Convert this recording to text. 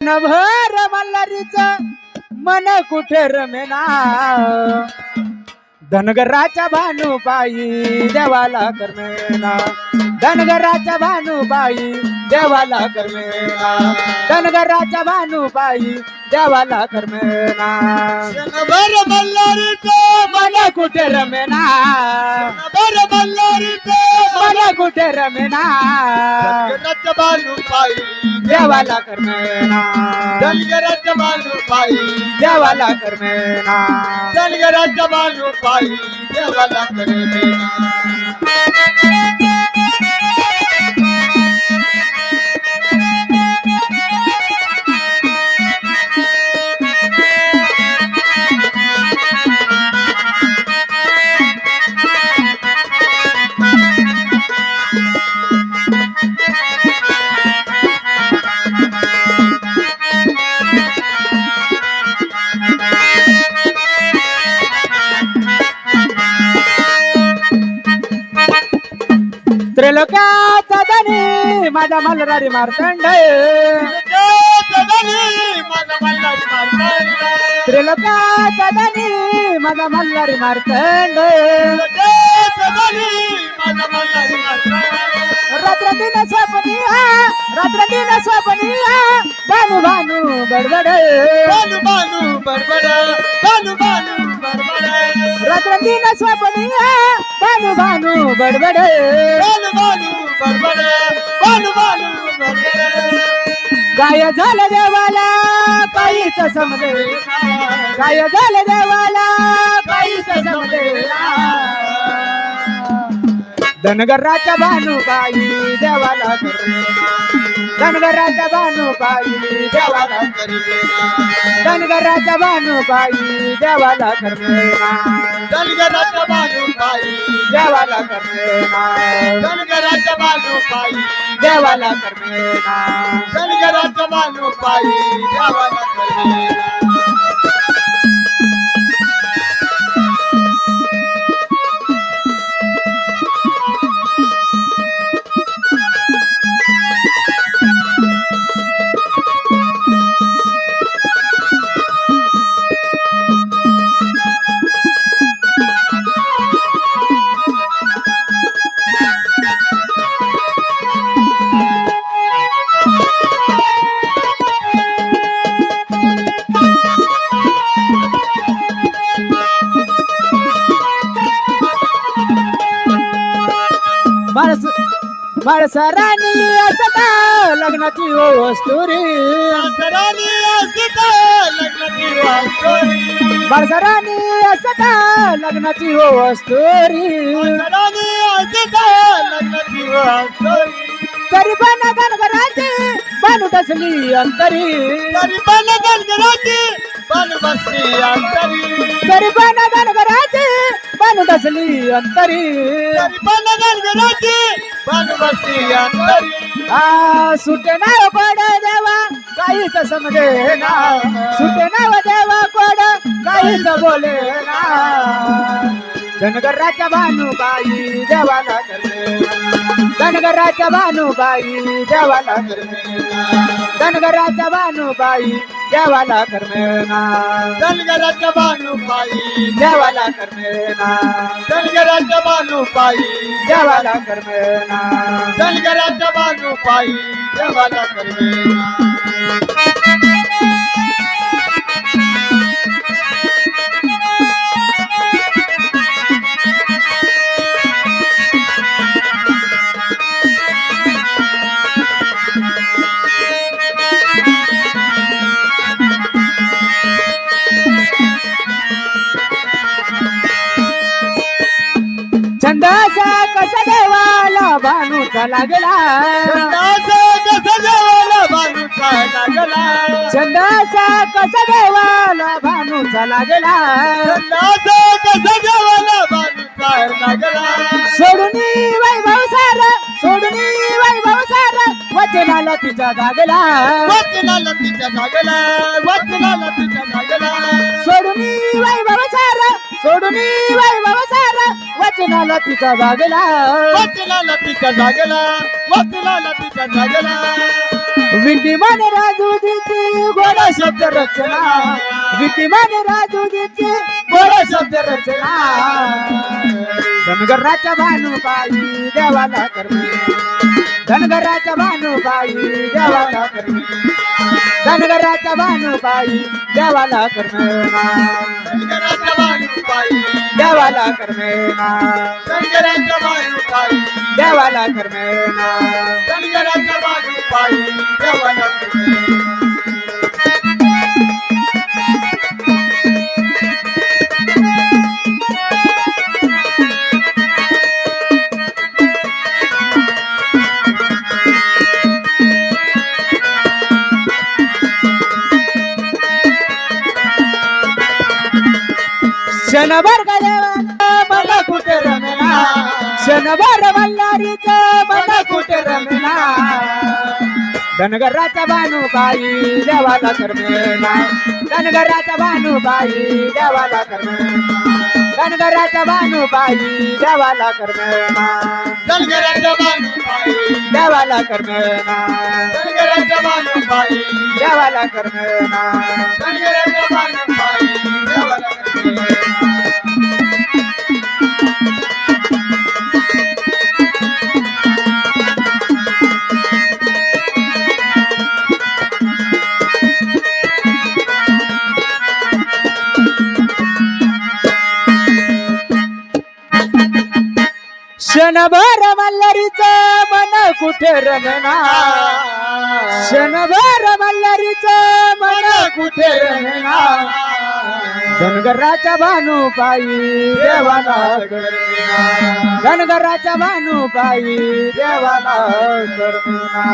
नभर मल्हारीच मन कुठे रमेना धनगराच्या भानुबाई देवाला करमेना धनगराच्या भानुबाई देवाला करमेना धनगराच्या भानुबाई देवाला करमेना नभर मल्हारीच मन कुठे रमेना नभर मल्हारीच मन कुठे रमेना धनगराच्या भानुबाई देवाला करमेना धनगराच्या भानुबाई देवाला करमेना धनगराच्या भानुबाई देवाला करमेना त्रिलोक्याचा धनी माझा मल्हारी मार्तंड त्रिलोक्याचा धनी माझा मल्हारी मार्तंड रात्र दिन स्वप्निया रात्र दिन स्वप्निया भानु भानु बडबड भानु भानु बडबड भानु भानु बडबड रात्र दिन स्वप्निया भानु भानु बडबड भानु भानु बडबड भानु भानु बडबड काय झालं देवाला काहीच समजे काय झालं देवाला काहीच समजे धनगराच्या भानुबाई देवाला करमेना धनगराच्या भानुबाई देवाला करमेना धनगराच्या भानुबाई देवाला करमेना धनगराच्या भानुबाई देवाला करमेना धनगराच्या भानुबाई देवाला करमेना धनगराच्या भानुबाई देवाला करमेना माळसरानी असता लग्नाची वस्तुरी माळसरानी असता लग्नाची वस्तुरी माळसरानी असता लग्नाची वस्तुरी माळसरानी असता लग्नाची वस्तुरी तरी पण धनगराची बानू टसली अंतरी तरी पण धनगराची बानू बसली अंतरी तरी पण धनगराची बानू टसली अंतरी तरी पण धनगराची बानू बसली अंतरी सुटे नाव कोड देवा काहीच समजे ना सुटे नाव देवा कोड काहीच बोले ना धनगराच्या भानुबाई देवाला करमेना धनगराच्या भानुबाई देवाला करमेना धनगराच्या भानुबाई देवाला करमेना धनगराच्या भानुबाई देवाला करमेना धनगराच्या भानुबाई देवाला करमेना धनगराच्या भानुबाई देवाला करमेना छंदाचा कसा देवाला भानूचा लागला कसा देवाला भानूचा लागला छंदाचा कसा देवाला भानूचा लागला कसा देवाला भानूचा लागला सोडून वैभव सार सोडून वैभव सार वचनाला तिच्या जागला वचनाला तिच्या लागला वचनाला तिच्या लागला सोडून वैभव सार सोडून वैभव सार वचनाला तिचा जागला वचनाला तिच्या लागला वचनाला तिच्या लागला विकिमान राजूदीची गोड शब्द रचना विकिमान राजूदीची गोड शब्द रचना धनगराच्या भानुबाई देवाला करणे धनगराच्या भानुबाई देवाला करणे धनगराच्या भानुबाई देवाला करणे शंकराच्या भानुबाई देवाला करणे शंकराच्या भानुबाई देवाला करणे शंकराच्या भानुबाई देवाला करणे. क्षणभर का देवा मला कुठे रमना क्षणभर मल्हारीचा मला कुठे रमना धनगराच्या भानुबाई देवाला करमेना धनगराच्या भानुबाई देवाला करमेना धनगराच्या भानुबाई देवाला करमेना शंकराच्या भानुबाई देवाला करमेना शंकराच्या भानुबाई देवाला करमेना शंकराच्या भानुबाई देवाला करणे. क्षणभर मल्हारीचं मन कुठे रमना क्षणभर मल्हारीचं मन कुठे रमना धनगराच्या भानुबाई देवाला करमेना धनगराच्या भानुबाई देवाला करमेना